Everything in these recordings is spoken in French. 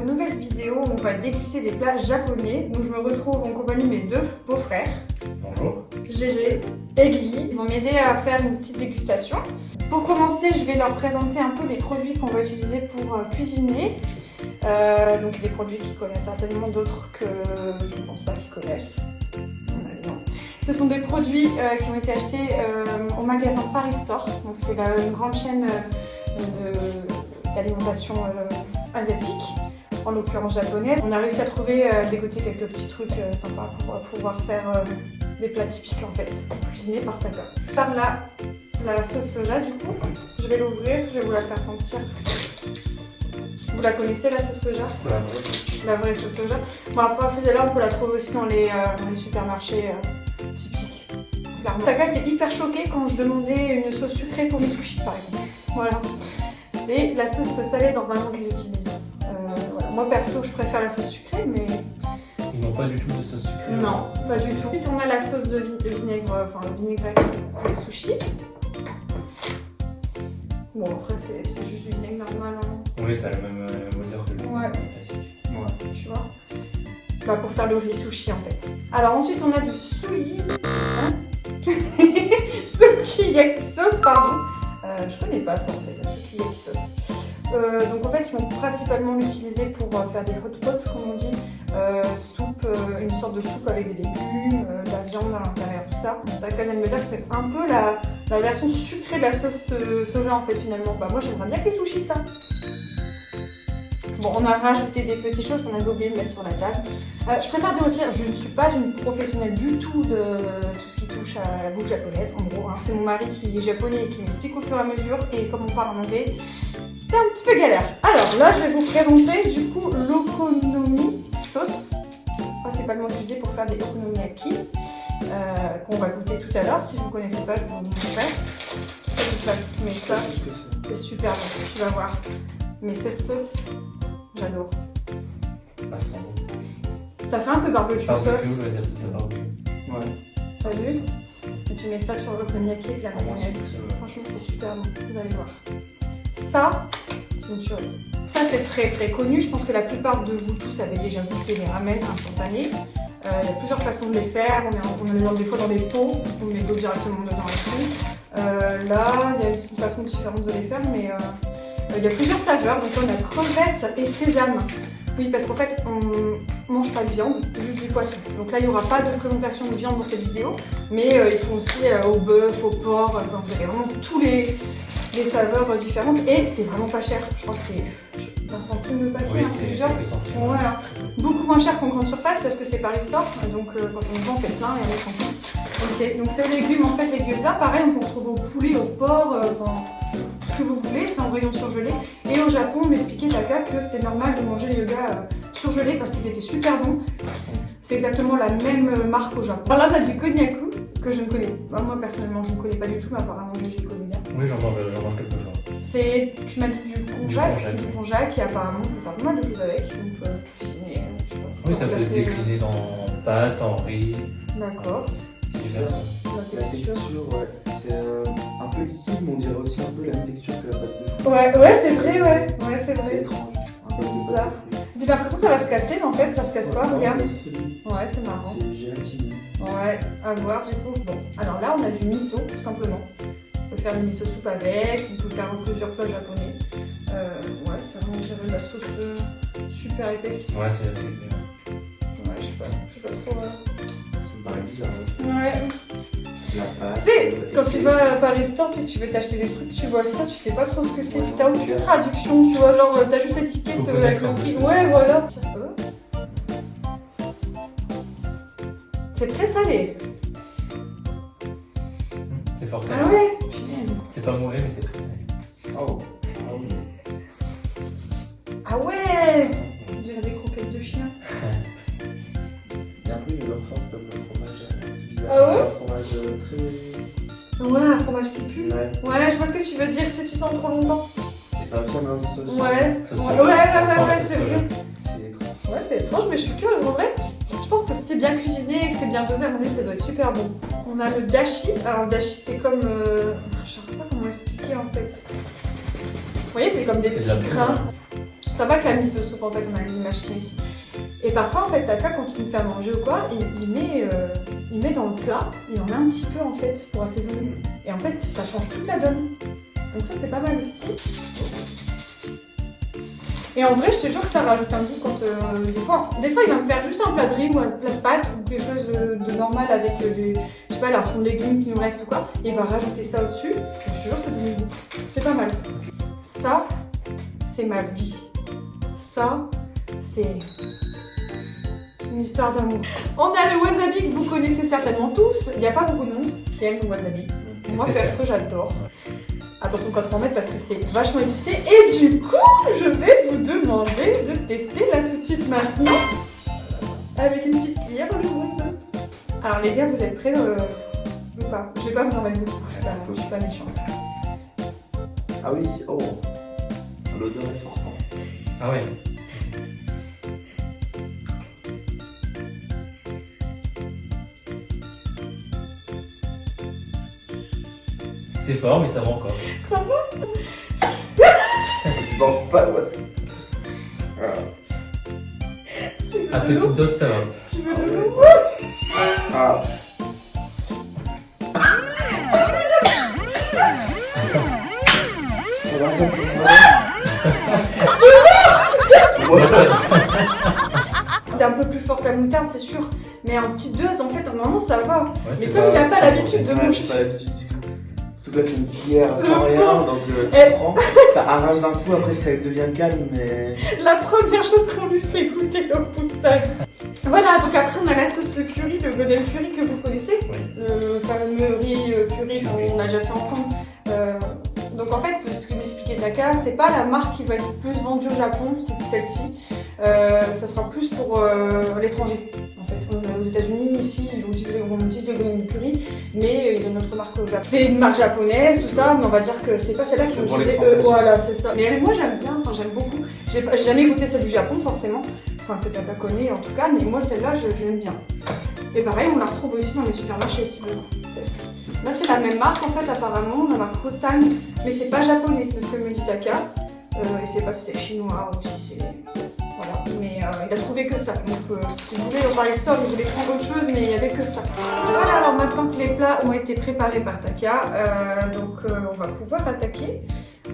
pour une nouvelle vidéo où on va déguster des plats japonais. Donc je me retrouve en compagnie de mes deux beaux-frères. Bonjour. Gégé et Guy. Ils vont m'aider à faire une petite dégustation. Pour commencer, je vais leur présenter un peu les produits qu'on va utiliser pour cuisiner. Donc des produits qu'ils connaissent certainement, d'autres que je ne pense pas qu'ils connaissent. Ce sont des produits qui ont été achetés au magasin Paris Store. Donc c'est une grande chaîne d'alimentation asiatique, en l'occurrence japonaise. On a réussi à trouver, dégoter quelques petits trucs sympas pour pouvoir faire des plats typiques en fait, cuisinés par Taka. Par là, la sauce soja du coup, je vais l'ouvrir, je vais vous la faire sentir. Vous la connaissez la sauce soja? La vraie sauce soja. Bon après celle-là on peut la trouver aussi dans les supermarchés typiques. Clairement. Taka était hyper choquée quand je demandais une sauce sucrée pour mes sushis par exemple. Voilà. C'est la sauce salée normalement qu'ils utilisent. Voilà. Moi perso je préfère la sauce sucrée mais... Ils n'ont pas du tout de sauce sucrée? Non, pas du tout. Ensuite on a la sauce de vinaigre, enfin vinaigrette pour les sushis. Bon après c'est juste du vinaigre normal. Hein. Oui, ça a le même odeur que le classique. Ouais. Tu vois, bah, pour faire le riz sushi en fait. Alors ensuite on a du sukiyaki sauce, pardon. Je connais pas ça en fait, la sukiyaki sauce. Donc en fait ils vont principalement l'utiliser pour faire des hot pots comme on dit. Soupe, une sorte de soupe avec des légumes, de la viande à l'intérieur, tout ça. Taka vient de me dire que c'est un peu la version sucrée de la sauce soja en fait finalement. Bah moi j'aimerais bien que les sushis ça. Bon, on a rajouté des petites choses qu'on avait oublié de mettre sur la table. Je préfère dire aussi, je ne suis pas une professionnelle du tout de tout ce qui touche à la bouffe japonaise. En gros, hein, c'est mon mari qui est japonais et qui m'explique au fur et à mesure. Et comme on parle en anglais, c'est un petit peu galère. Alors là, je vais vous présenter du coup l'okonomi sauce, principalement utilisée pour faire des okonomiyaki, qu'on va goûter tout à l'heure. Si vous ne connaissez pas, je vais vous montrer. Mais ça, c'est super bon, tu vas voir. Mais cette sauce, j'adore. Ça fait un peu barbecue sauce. Ouais. T'as vu? Et tu mets ça sur l'okonomiyaki avec la mayonnaise. Franchement, c'est super bon. Vous allez voir. Ça, c'est une tuerie. Ça, c'est très très connu. Je pense que la plupart de vous tous avez déjà goûté les ramen instantanés. Il y a plusieurs façons de les faire. On les met des fois dans des pots. On met l'eau directement dedans et tout. Là, il y a aussi une façon différente de les faire, mais il y a plusieurs saveurs. Donc on a crevette et sésame. Oui, parce qu'en fait, on mange pas de viande, juste du poisson. Donc là, il n'y aura pas de présentation de viande dans cette vidéo, mais ils font aussi au bœuf, au porc. Enfin, vous avez vraiment tous les saveurs différentes et c'est vraiment pas cher. Je crois que c'est 20 centimes le paquet. Oui, c'est quelques centimes. Ouais, beaucoup moins cher qu'en grande surface parce que c'est Paris Store. Donc quand on y va, on fait plein et on est content. Ok, donc c'est les légumes en fait, les gyoza, pareil, on peut retrouver au poulet, au porc, tout ce que vous voulez, c'est en rayon surgelé. Et au Japon, on m'expliquait Taka que c'est normal de manger les yogas surgelés parce qu'ils étaient super bons. C'est exactement la même marque au Japon. Alors là, on a du konnyaku que je ne connais pas. Moi personnellement, je ne connais pas du tout, mais apparemment, je connais bien. Oui, j'en mange quelques fois. C'est, tu m'as dit du konjac qui apparemment peut faire pas mal de choses avec. On peut cuisiner, je sais pas. Oui, ça peut se décliner dans pâte, en riz. D'accord. C'est bizarre. La texture, ouais, c'est un peu liquide, mais on dirait aussi un peu la même texture que la pâte de fruits. Ouais, c'est vrai, ouais. Ouais, c'est vrai. C'est étrange. Un peu de C'est pâte ça. de fruits. J'ai l'impression que ça va se casser, mais en fait, ça se casse pas, regarde. C'est solide. Ouais, c'est marrant. C'est gélatineux. Ouais, à voir du coup. Bon, alors là, on a du miso, tout simplement. On peut faire du miso soupe avec, on peut faire plusieurs plats japonais. Ouais, c'est vraiment de la sauce super épaisse. Ouais, c'est assez bien. Ouais, je sais pas trop. Ça me paraît bizarre aussi. Ouais. La pâte. Tu sais, quand tu vas à Paris Store et que tu veux t'acheter des trucs, tu vois ça, tu sais pas trop ce que c'est, puis t'as aucune traduction, tu vois, genre t'as juste l'étiquette avec le prix. Ouais, voilà. C'est très salé. C'est forcément. Ah ouais, punaise. C'est pas mauvais, mais c'est très salé. Oh. Ah oui. Ah ouais. On dirait des croquettes de chien. Il y a un peu une enfant comme le fromage. C'est bizarre. Ah ouais? Un fromage très. Ouais, un fromage qui pue. Ouais. Ouais, je vois ce que tu veux dire, si tu sens trop longtemps. Et ça a aussi un mélange de sauce. Ouais, Sauce ouais, soja. ouais, c'est vrai. C'est étrange. Ouais, c'est étrange, mais je suis curieuse en vrai. Je pense que si c'est bien cuisiné et que c'est bien dosé, à mon avis, ça doit être super bon. On a le dashi. Alors, le dashi, c'est comme. Je sais pas comment expliquer en fait. Vous voyez, c'est comme des C'est de la petits boue, grains. hein. Ça va que la mise de soupe, en fait, on a mis machine ici. Et parfois, en fait, Taka, quand il me fait à manger ou quoi, il met dans le plat, il en met un petit peu, en fait, pour assaisonner. Et en fait, ça change toute la donne. Donc ça, c'est pas mal aussi. Et en vrai, je te jure que ça rajoute un goût quand... des fois, il va me faire juste un plat de riz ou un plat de pâtes ou quelque chose de normal avec des... Je sais pas, la fond de légumes qui nous reste ou quoi. Et il va rajouter ça au-dessus. Je te jure que ça donne du goût. C'est pas mal. Ça, c'est ma vie. Ça, c'est une histoire d'amour. On a le wasabi que vous connaissez certainement tous. Il n'y a pas beaucoup de monde qui aime le wasabi. Moi, perso, j'adore. Attention quand on en met parce que c'est vachement épicé. Et du coup, je vais vous demander de tester là tout de suite maintenant. Avec une petite cuillère le wasabi. Alors les gars, vous êtes prêts ou pas? Je vais pas vous en mettre beaucoup. Je suis pas méchante. Ah oui, oh. L'odeur est forte. Ah ouais. C'est fort, mais ça va encore. Ça va? Je mange pas, ouais. À petite dose, ça va. Tu veux de l'eau? Ah. C'est un peu plus fort que la moutarde, c'est sûr. Mais en petite dose, en fait, normalement, ça va. Ouais, mais c'est comme il n'a pas l'habitude de Ouais, manger. j'ai pas l'habitude du tout. Surtout que là, c'est une cuillère sans rien, donc tu prends, ça arrache d'un coup, après ça devient calme, mais... La première chose qu'on lui fait goûter au bout de sa vie. Voilà, donc après on a la sauce curry, le golden curry que vous connaissez. Oui. Le fameux riz curry qu'on a déjà fait ensemble. Donc en fait, ce que m'expliquait Taka, c'est pas la marque qui va être plus vendue au Japon, c'est celle-ci. Ça sera plus pour l'étranger. En fait, aux États-Unis, ici, on utilise le golden curry, mais ils ont une autre marque au Japon. C'est une marque japonaise, tout ça, mais on va dire que c'est pas celle-là qui vont utiliser eux. Voilà, c'est ça. Mais moi j'aime bien, enfin j'aime beaucoup. J'ai jamais goûté celle du Japon forcément, enfin que Taka connaît en tout cas, mais moi celle-là je l'aime bien. Et pareil, on la retrouve aussi dans les supermarchés si besoin. Celle-ci. Là c'est la même marque en fait apparemment, la marque Hosan, mais c'est pas japonais, de ce que me dit Taka. Je sais pas si c'est chinois ou si c'est... Voilà, mais il a trouvé que ça. Donc si vous voulez, au Paris Store, il voulait prendre autre chose, mais il n'y avait que ça. Voilà, alors maintenant que les plats ont été préparés par Taka, on va pouvoir attaquer.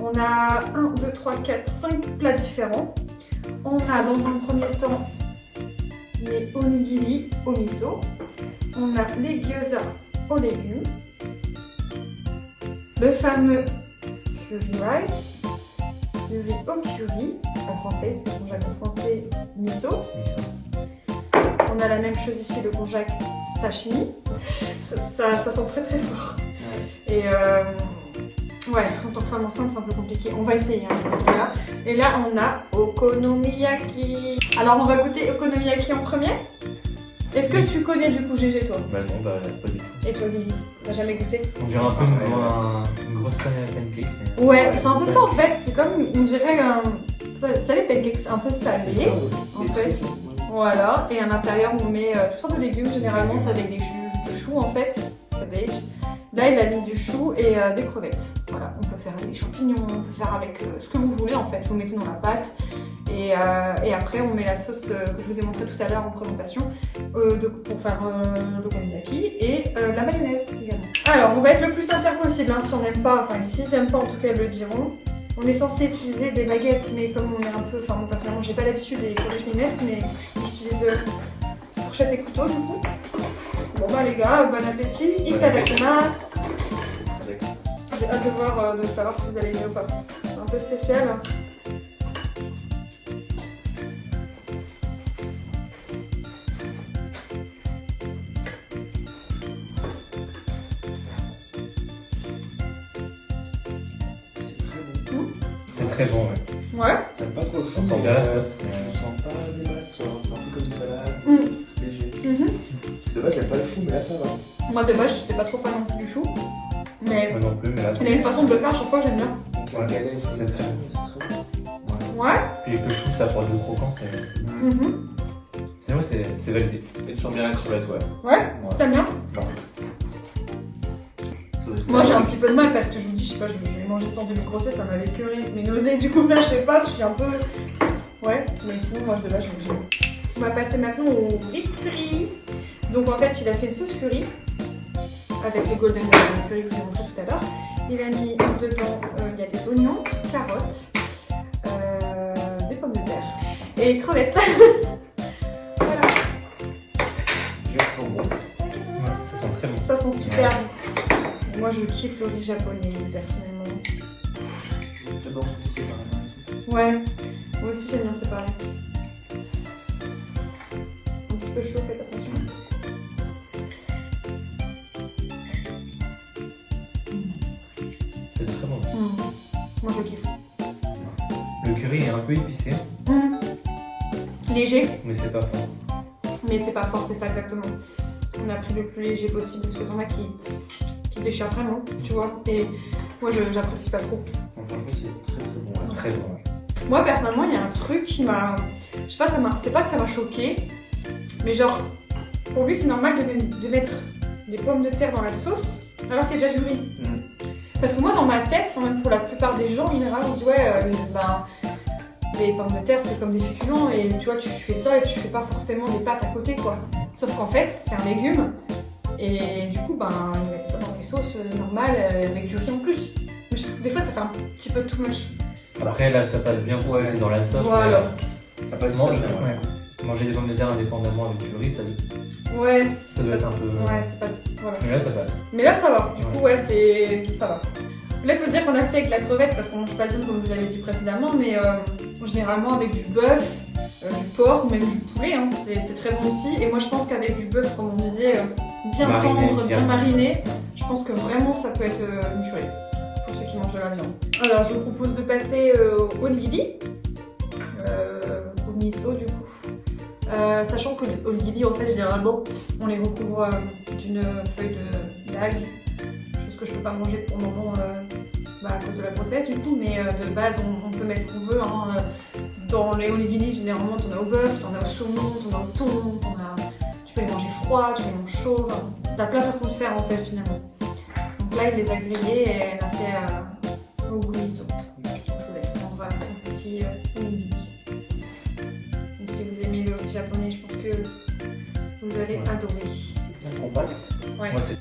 On a 1, 2, 3, 4, 5 plats différents. On a dans un premier temps les onigiri au miso. On a les gyoza aux légumes. Le fameux curry rice. Le riz au curry, en français, le konjac en français, miso. On a la même chose ici, le konjac sashimi. Ça sent très très fort. Et ouais, en tant que femme enceinte, c'est un peu compliqué. On va essayer. Hein, voilà. Et là, on a okonomiyaki. Alors, on va goûter okonomiyaki en premier. Est-ce que tu connais du coup GG toi? Bah non, bah pas du tout. Et toi Lily? T'as jamais goûté? On dirait un peu une grosse pancake. Mais... Ouais, c'est un peu ça en fait. C'est comme, on dirait ça les pancakes, un peu salés en fait. Voilà, et à l'intérieur on met toutes sortes de légumes, généralement c'est avec des choux en fait, cabbage. Là il a mis du chou et des crevettes. Voilà, on peut faire avec des champignons, on peut faire avec ce que vous voulez en fait. Vous mettez dans la pâte et après on met la sauce que je vous ai montré tout à l'heure en présentation pour faire le okonomiyaki et la mayonnaise également. Alors on va être le plus sincère possible hein, si on n'aime pas, enfin s'ils n'aiment pas en tout cas ils le diront. On est censé utiliser des baguettes, mais comme on est un peu, enfin moi personnellement j'ai pas l'habitude et il faudrait que je m'y mette, mais j'utilise fourchette et couteau du coup. Bon bah les gars, bon appétit, itadakimasu. J'ai hâte de voir, de savoir si vous allez aimer ou pas. C'est un peu spécial. C'est très bon, ouais. Ouais. J'aime pas trop le chou, On sent bien la sauce. je ne sens pas des masses, genre, c'est un peu comme une salade, léger. De base, j'aime pas le chou, mais là ça va. Moi de base, j'étais pas trop fan non plus du chou. Mais Moi non plus, mais là, il y a une façon de le faire à chaque fois, j'aime bien. Donc la galette, c'est très bon. Ouais. Puis avec le chou, ça apporte du croquant, c'est... Sinon, c'est validé. Et tu sens bien la crevette, ouais. Ouais. T'aimes bien? Moi j'ai un petit peu de mal parce que je vous dis, je sais pas, je vais manger sans début de grossesse, ça m'avait curé mes nausées, du coup là je sais pas, je suis un peu... Ouais, mais sinon, moi, de base, j'aime. On va passer maintenant au riz curry. Donc, en fait, il a fait une sauce curry avec le golden curry que je vous ai montré tout à l'heure. Il a mis dedans, il y a des oignons, carottes, des pommes de terre et des crevettes. Voilà. Je sens bon. Ouais, ça sent très bon. Ça sent super bon. Moi, je kiffe le riz japonais, personnellement. Je vais d'abord tout séparer. Ouais, moi aussi, j'aime bien séparer. Un petit peu chaud, faites attention. C'est très bon. Moi, je kiffe. Le curry est un peu épicé, Léger, mais c'est pas fort. mais c'est pas fort, c'est ça exactement. On a pris le plus léger possible parce que t'en as qui déchirent vraiment, tu vois. Et moi, j'apprécie pas trop. Franchement, c'est très très bon. C'est très bon. Moi, personnellement, il y a un truc qui m'a... Je sais pas, c'est pas que ça m'a choqué, mais genre, pour lui, c'est normal de mettre des pommes de terre dans la sauce alors qu'il y a déjà du riz. Parce que moi, dans ma tête, enfin, même pour la plupart des gens, en général, on se dit, ouais, les pommes de terre, c'est comme des féculents, et tu vois, tu fais ça et tu fais pas forcément des pâtes à côté, quoi. Sauf qu'en fait, c'est un légume, et du coup, ils mettent ça dans les sauces normales avec du riz en plus. Mais je trouve que des fois, ça fait un petit peu too much. Après, là, ça passe bien pour c'est dans la sauce. Voilà. Ça passe Manger, très bien. ouais. Manger des pommes de terre indépendamment avec du riz, ça Ouais, doit être un peu. Ouais, c'est pas... Voilà. Mais là, ça passe. Mais là, ça va. Du coup, ouais, ça va. Là, il faut se dire qu'on a fait avec la crevette parce qu'on mange pas de viande comme je vous avais dit précédemment, mais généralement avec du bœuf, du porc ou même du poulet, hein, c'est très bon aussi. Et moi, je pense qu'avec du bœuf, comme on disait, bien Mariné, tendre, bien bien mariné, je pense que vraiment ça peut être une tuerie pour ceux qui mangent de la viande. Alors, je vous propose de passer au onigiri, au miso du coup. Sachant que les onigiri, en fait, généralement, on les recouvre d'une feuille d'algue, chose que je peux pas manger pour le moment à cause de la grossesse du coup, mais de base, on peut mettre ce qu'on veut. Hein. Dans les onigiri, généralement, t'en as au bœuf, t'en as au saumon, t'en as au thon, tu peux les manger froids, tu les manges chauds. T'as plein de façons de faire en fait finalement. Donc là, il les a grillés et elle a fait au goût miso. Je vous laisse prendre un petit onigiri. Et si vous aimez le riz japonais, je pense que vous allez adorer. Bien compact. Ouais. Moi, c'est.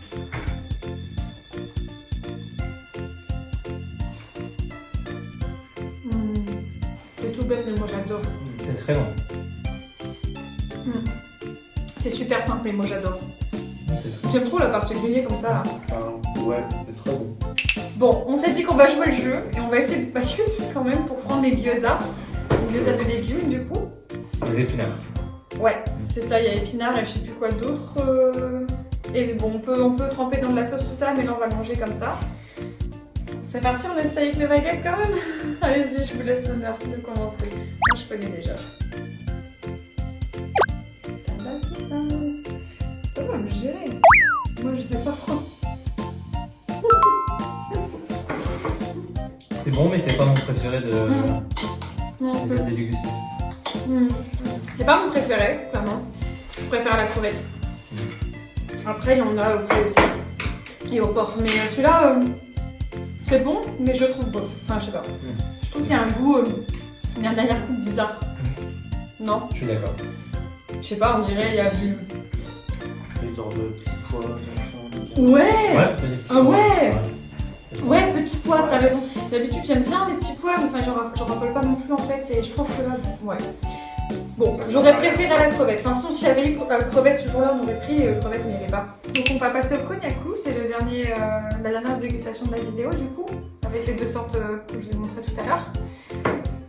C'est tout bête, mais moi j'adore. C'est très bon. C'est super simple, mais moi j'adore. C'est très bon. J'aime trop la partie grillée comme ça là. Ouais, c'est très bon. Bon, on s'est dit qu'on va jouer le jeu et on va essayer de paqueter quand même pour prendre les gyoza. Les gyoza de légumes du coup. Les épinards. Ouais, c'est ça, il y a épinards et je sais plus quoi d'autre. Et bon, on peut tremper dans de la sauce tout ça, mais là on va le manger comme ça. C'est parti, on essaye avec les baguettes quand même. Allez-y, je vous laisse l'honneur de commencer. Moi je connais déjà. Ça va me gérer. Moi je sais pas trop. C'est bon, mais c'est pas mon préféré de Non, cette dégustation. c'est pas mon préféré, clairement. Je préfère la crevette. Après, il y en a aussi. Et au porc. Mais celui-là, c'est bon, mais je trouve bof. Enfin, je sais pas. Je trouve qu'il y a un goût, il y a un arrière-goût bizarre. Non, Je suis d'accord. je sais pas, on dirait il y a du... Des genres de petits pois. Ouais Ouais, des petits Ah ouais. C'est ça. Ouais, petits pois, t'as raison. D'habitude, j'aime bien les petits pois, mais enfin, j'en raffole pas non plus en fait. Et je trouve que là, ouais. Bon, j'aurais préféré la crevette. Enfin, sinon, si j'avais eu crevette ce jour-là, on aurait pris crevette, mais elle est pas. Donc, on va passer au konnyaku. C'est la dernière dégustation de la vidéo, du coup, avec les deux sortes que je vous ai montrées tout à l'heure.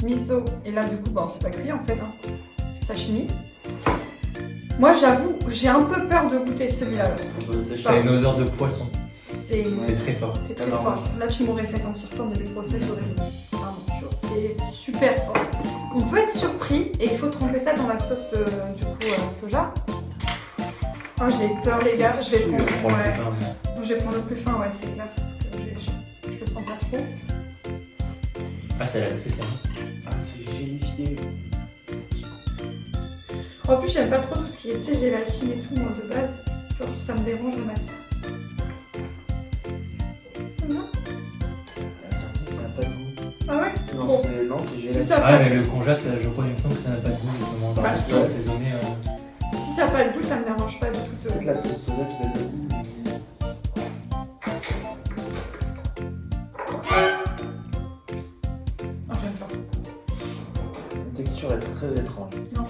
Miso, et là, du coup, c'est pas cuit en fait. Hein. Sashimi. Moi, j'avoue, j'ai un peu peur de goûter celui-là. C'est une odeur de poisson. C'est très fort. C'est très fort. Là, tu m'aurais fait sentir ça en début de procès, j'aurais dit. C'est super fort. On peut être surpris et il faut tremper ça dans la sauce du coup soja. Oh, j'ai peur les gars, je vais prendre. Ouais. Je vais prendre le plus fin, ouais, c'est clair, parce que je le sens pas trop. Ah, c'est la spéciale. Ah, c'est gélifié. En plus, j'aime pas trop tout ce qui est gélatine et tout, moi de base. Genre, ça me dérange la matière. Ça n'a pas de goût. Ah ouais? Non, Bon. c'est gélatine. ça a Ah, pas mais le congèle, je crois, il me semble que ça n'a pas de goût, justement. Dans Bah, le si. sauce assaisonné. Si ça n'a pas de goût, ça me dérange pas du tout. Peut-être la sauce soja qui donne le goût. Ah, j'aime pas. La texture est très étrange. Non.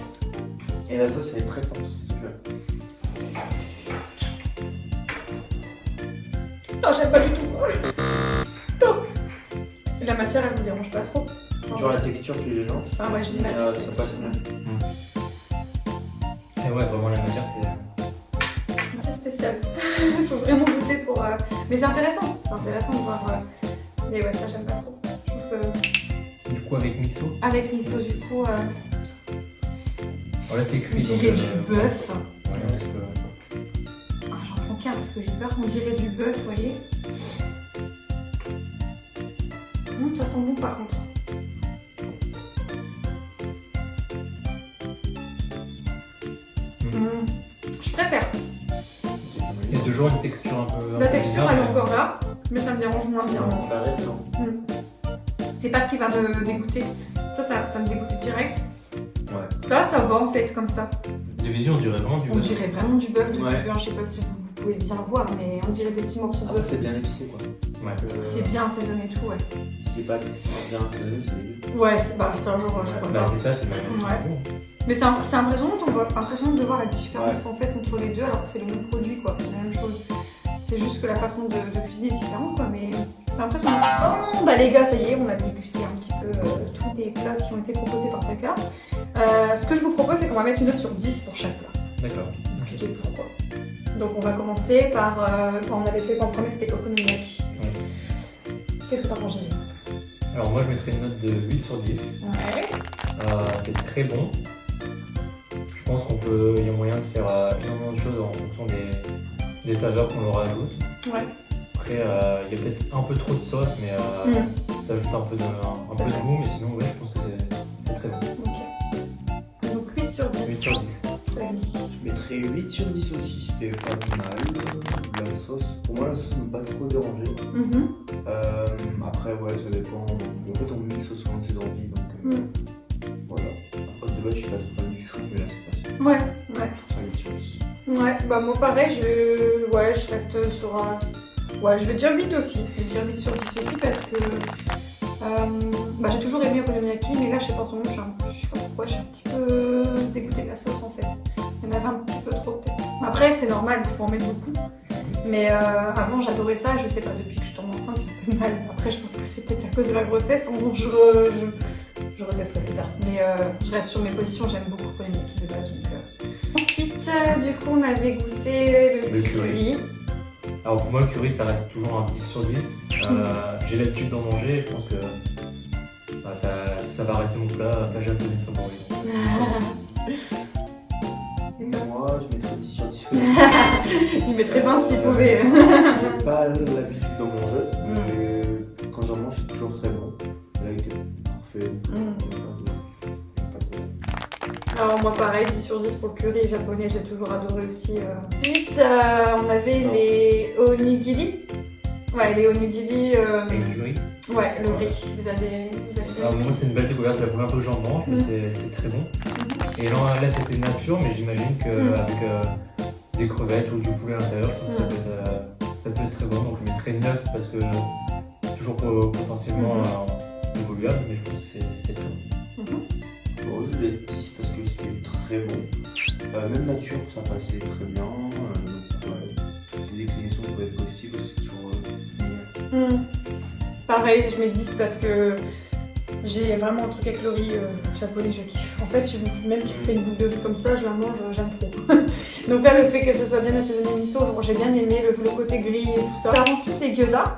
Et la sauce elle est très forte, si tu veux. Non, j'aime pas du tout. Non. La matière, elle vous dérange pas trop? Genre la texture qui est gênante. Ah ouais, j'ai du mal. Ça passe bien. Et ouais, vraiment, la matière, c'est. C'est spécial. Il faut vraiment goûter pour. Mais c'est intéressant. C'est intéressant de voir. Mais ouais, ça, j'aime pas trop. Je pense que. Du coup, avec miso. Avec miso, du coup. Voilà, c'est On cuit. dirait donc, du bœuf. Ouais, parce que. Ah, j'en prends qu'un parce que j'ai peur. On dirait du bœuf, vous voyez. Ça sent bon par contre. Je préfère. Il y a toujours une texture un peu. La texture, elle est encore là, mais ça me dérange moins bien. Non, pareil, non. C'est pas ce qui va me dégoûter. Ça me dégoûte direct. Ouais. Ça va en fait comme ça. De visu, on dirait vraiment du On bœuf. dirait vraiment du bœuf de Ouais. cuir. Je sais pas si vous pouvez bien voir, mais on dirait des petits morceaux de Après, bœuf. c'est bien épicé quoi. Ouais. C'est bien assaisonné et tout, ouais. Si c'est pas bien assaisonné, c'est dégueu. Ouais, c'est un jour, je crois Bah, pas. c'est ça, c'est Ouais. bon. Mais c'est impressionnant de voir la différence en fait entre les deux, alors que c'est le même produit, quoi. C'est la même chose. C'est juste que la façon de cuisiner est différente, quoi. Mais c'est impressionnant. Oh, bah les gars, ça y est, on a dégusté un petit peu tous les plats qui ont été proposés par Taka. Ce que je vous propose, c'est qu'on va mettre une note sur 10 pour chaque plat. D'accord. Expliquer pourquoi. Donc on va commencer par quand on avait fait en premier, c'était Okonomiyaki. Ouais. Qu'est-ce que t'en penses, Gégé? Alors, moi, je mettrais une note de 8 sur 10. Ouais. C'est très bon. Je pense il y a moyen de faire énormément de choses en fonction des saveurs qu'on leur rajoute. Ouais. Après, il y a peut-être un peu trop de sauce, mais ça ajoute un peu de goût, mais sinon, ouais, je pense que c'est très bon. Ok. Donc 8 sur 10. 8 sur 10. Ouais. Je mettrais 8 sur 10 aussi, c'était pas mal. La sauce, pour moi la sauce ne m'a pas trop dérangé. Après ouais, ça dépend. En fait on mixe selon ses envies, donc voilà. Après de base je suis pas trop fan du chou, mais là c'est passé. Ouais. Je trouve ça 8 sur 10. Ouais, bah moi pareil, je reste sur un... Ouais, je vais dire 8 aussi. Je vais dire 8 sur 10 aussi parce que... j'ai toujours aimé Okonomiyaki, mais là je sais pas en ce moment, je sais pas pourquoi, je suis un petit peu dégoûtée de la sauce en fait. Il y en avait un petit peu trop peut-être. Après c'est normal, il faut en mettre beaucoup. Mais avant j'adorais ça, je sais pas, depuis que je tombe enceinte, j'ai un peu de mal. Après je pense que c'est peut-être à cause de la grossesse, je retesterai plus tard. Mais je reste sur mes positions, j'aime beaucoup Okonomiyaki de base. Donc, Ensuite, du coup on avait goûté le curry. Alors pour moi, le curry, ça reste toujours un 10 sur 10. J'ai l'habitude d'en manger, je pense que ça va arrêter mon plat japonais favori. Moi je mettrais 10 sur 10 aussi. Il mettrait 20 s'il pouvait. J'ai pas l'habitude d'en manger, mais quand j'en mange c'est toujours très bon. Là il était parfait. Alors moi pareil, 10 sur 10 pour le curry japonais, j'ai toujours adoré aussi. Ensuite, on avait les onigiri. Ouais, les onigiri. Et le curry. Ouais, le riz. Vous avez Alors moi, c'est une belle découverte, c'est la première fois que j'en mange, mais c'est très bon. Et là c'était nature, mais j'imagine qu'avec des crevettes ou du poulet à l'intérieur, je trouve que ça peut être très bon. Donc je mettrais 9 parce que toujours potentiellement évoluable, mais je pense que c'était très bon. Bon, je vais être 10 parce que c'était très bon. Même nature, ça passait très bien. Des déclinaisons peuvent être possibles, c'est toujours génial. Pareil, je mets 10 parce que j'ai vraiment un truc avec le riz japonais, je kiffe. En fait, même si tu fais une boule de riz comme ça, je la mange, j'aime trop. Donc là, le fait que ce soit bien assaisonné miso, j'ai bien aimé le côté gris et tout ça. Alors ensuite, les gyoza.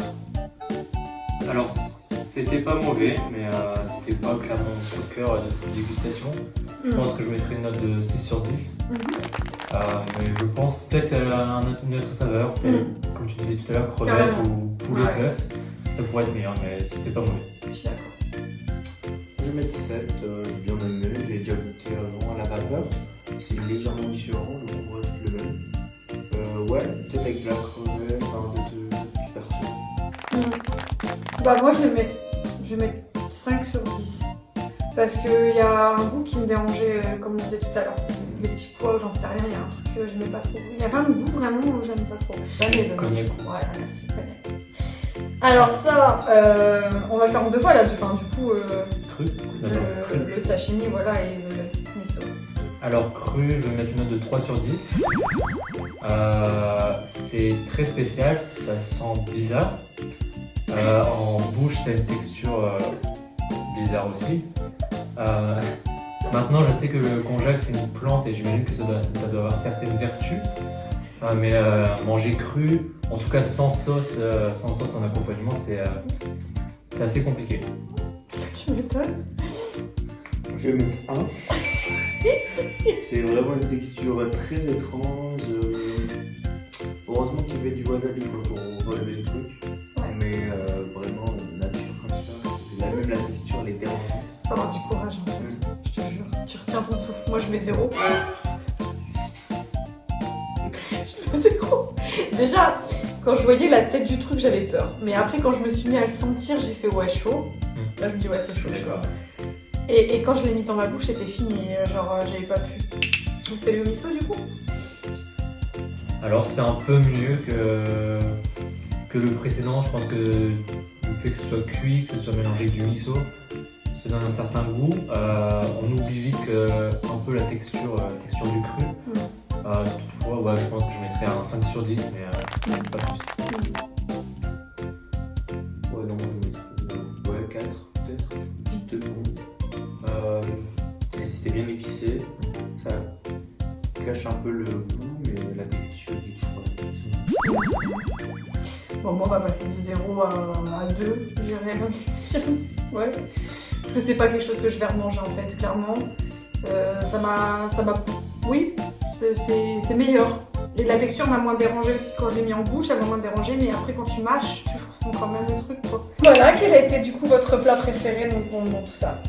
Alors, c'était pas mauvais, mais c'était pas clairement mon coup de cœur de cette dégustation. Je pense que je mettrais une note de 6 sur 10. Mais je pense peut-être à une autre saveur, comme tu disais tout à l'heure, crevette ou poulet de bœuf. Ça pourrait être meilleur, mais c'était pas mauvais. Je suis d'accord. Je vais mettre 7, j'ai bien aimé, j'ai déjà goûté avant à la vapeur. C'est légèrement différent, le goût reste le même. Ouais, peut-être avec de la crevette, du perso. Bah moi je vais mettre 5 sur 10. parce qu'il y a un goût qui me dérangeait, comme on disait tout à l'heure. Les petits pois, j'en sais rien, il y a un truc que j'aimais pas trop. Il y a pas un goût vraiment que j'aime pas trop. Cognac. Ouais, merci, cognac. Alors ça, on va le faire en deux fois là, enfin du coup, Cru. D'accord, cru. le sashimi, voilà, et le miso. Alors cru, je vais mettre une note de 3 sur 10. C'est très spécial, ça sent bizarre. En bouche, c'est une texture bizarre aussi. Maintenant, je sais que le konjac, c'est une plante et j'imagine que ça doit avoir certaines vertus. Mais manger cru, en tout cas sans sauce en accompagnement, c'est assez compliqué. Tu m'étonnes. Je vais mettre 1. C'est vraiment une texture très étrange. Heureusement qu'il y avait du wasabi quand on relevait le truc. Ouais. Mais vraiment, nature comme ça. Même la texture, elle est dérangeante. Faut avoir du courage, en fait. Je te jure. Tu retiens ton souffle. Moi, je mets 0. Je mets 0. Déjà, quand je voyais la tête du truc, j'avais peur. Mais après, quand je me suis mis à le sentir, j'ai fait ouais, chaud. Là, je me dis ouais, c'est chaud. D'accord. Et quand je l'ai mis dans ma bouche, c'était fini. Genre, j'avais pas pu. Donc, c'est le miso, du coup? Alors c'est un peu mieux que le précédent. Je pense que le fait que ce soit cuit, que ce soit mélangé avec du miso, ça donne un certain goût. On oublie vite un peu la texture du cru. Toutefois, ouais, je pense que je mettrais un 5 sur 10, mais pas plus. Ouais, non, je mettrais 4 peut-être. Juste 2 bons. Et c'était bien épicé. Ça cache un peu le goût, mais la texture, je crois. Bon, moi, on va passer de 0 à 2, je dirais. Ouais. Parce que c'est pas quelque chose que je vais remanger, en fait, clairement. Ça m'a... Oui, c'est meilleur. Et la texture m'a moins dérangée aussi quand je l'ai mis en bouche, elle m'a moins dérangée, mais après quand tu mâches, tu ressens quand même le truc, quoi. Voilà, quel a été du coup votre plat préféré dans tout ça?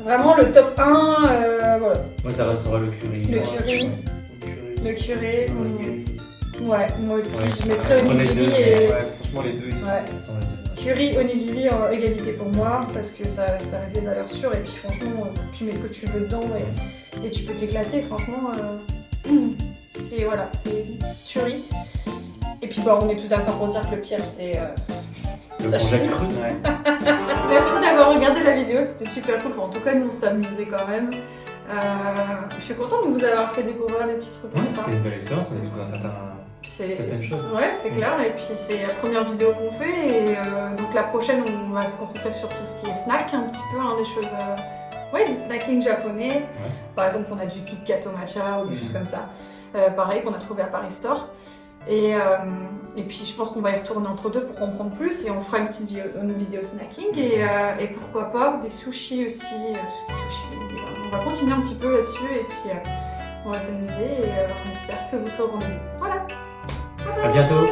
Vraiment le top 1, voilà. Moi, ça restera le curry. Le curry. Le curry. Ouais, moi aussi, Ouais. je mettrais Entre les onigiri deux, et... Ouais, franchement, les deux, ils sont. Ouais. Sans le dire. Curry, onigiri en égalité pour moi, parce que ça reste des valeurs sûres, et puis franchement, tu mets ce que tu veux dedans, et tu peux t'éclater, franchement. C'est, voilà, c'est tuerie. Et puis bah, on est tous d'accord pour dire que le pire, c'est... Le sashimi. konjac cru. Ouais. Merci d'avoir regardé la vidéo, c'était super cool. Enfin, en tout cas, nous on s'amusait quand même. Je suis contente de vous avoir fait découvrir les petits trucs Ouais, comme ça. c'était une belle expérience, on a découvert certaines choses. Ouais, c'est clair. Et puis c'est la première vidéo qu'on fait. Et donc la prochaine, on va se concentrer sur tout ce qui est snack, un petit peu, hein, des choses. Ouais, du snacking japonais. Ouais. Par exemple, on a du Kit Kat au matcha ou des choses comme ça. Pareil, qu'on a trouvé à Paris Store. Et puis je pense qu'on va y retourner entre deux pour comprendre plus et on fera une petite vidéo snacking et pourquoi pas des sushis aussi, tout ce qui est sushi. On va continuer un petit peu là-dessus et puis on va s'amuser et on espère que vous serez au rendez-vous. Voilà. À bientôt.